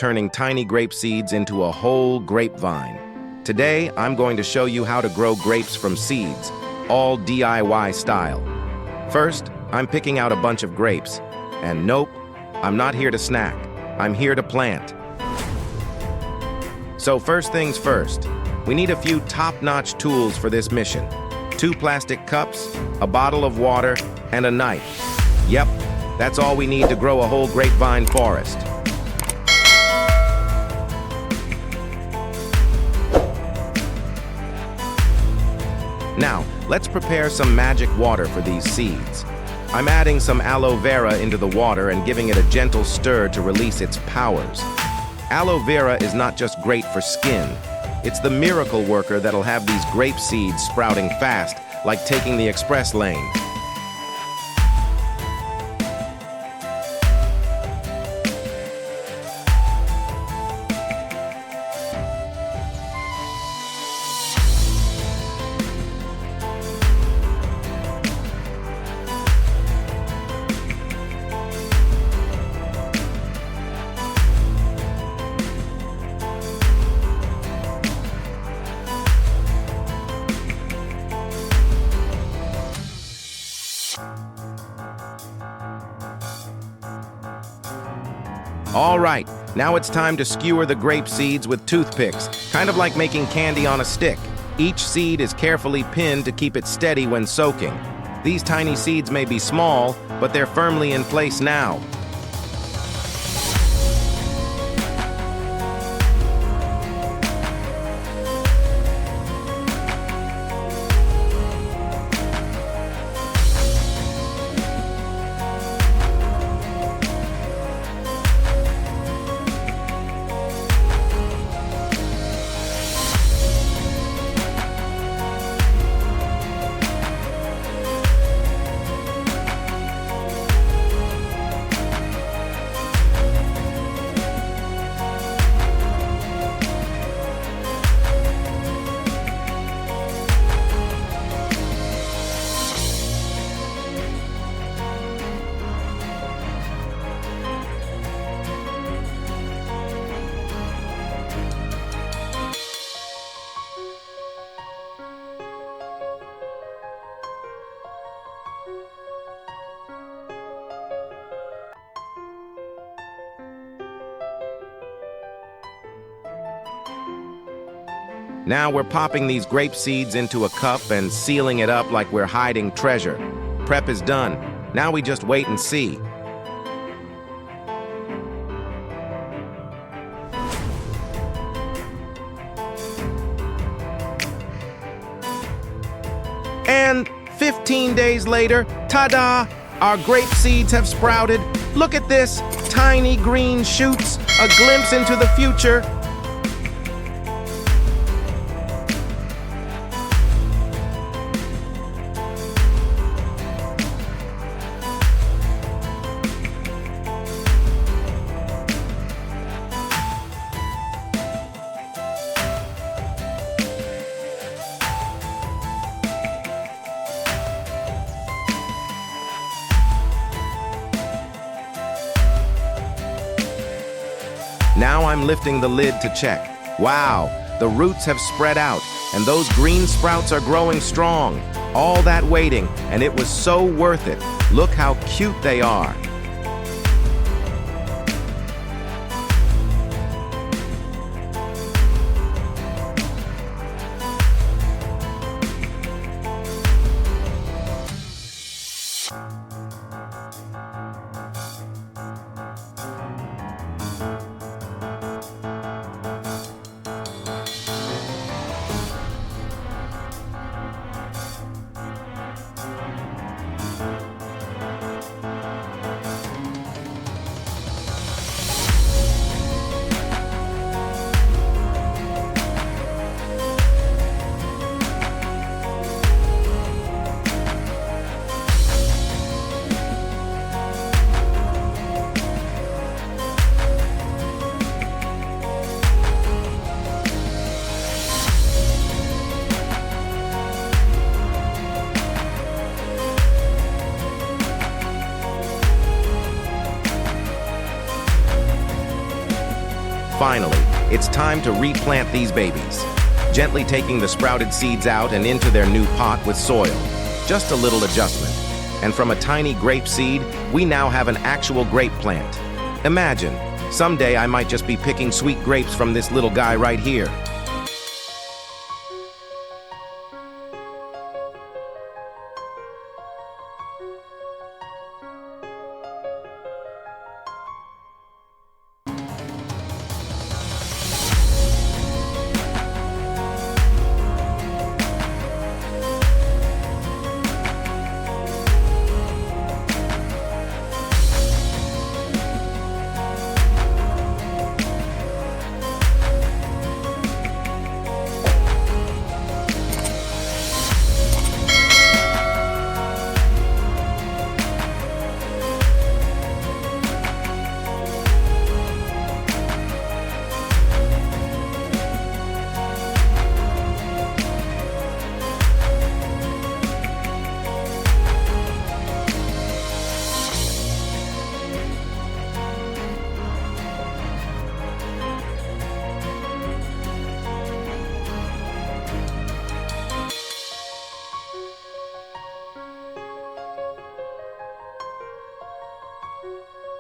turning tiny grape seeds into a whole grapevine. Today, I'm going to show you how to grow grapes from seeds, all DIY style. First, I'm picking out a bunch of grapes. And nope, I'm not here to snack. I'm here to plant. So first things first, we need a few top-notch tools for this mission. 2 plastic cups, a bottle of water, and a knife. Yep, that's all we need to grow a whole grapevine forest. Now, let's prepare some magic water for these seeds. I'm adding some aloe vera into the water and giving it a gentle stir to release its powers. Aloe vera is not just great for skin. It's the miracle worker that'll have these grape seeds sprouting fast, like taking the express lane. All right, now it's time to skewer the grape seeds with toothpicks, kind of like making candy on a stick. Each seed is carefully pinned to keep it steady when soaking. These tiny seeds may be small, but they're firmly in place now. Now we're popping these grape seeds into a cup and sealing it up like we're hiding treasure. Prep is done. Now we just wait and see. And 15 days later, ta-da! Our grape seeds have sprouted. Look at this, tiny green shoots, a glimpse into the future. Now I'm lifting the lid to check. Wow, the roots have spread out, and those green sprouts are growing strong. All that waiting, and it was so worth it. Look how cute they are. Finally, it's time to replant these babies. Gently taking the sprouted seeds out and into their new pot with soil. Just a little adjustment. And from a tiny grape seed, we now have an actual grape plant. Imagine, someday I might just be picking sweet grapes from this little guy right here.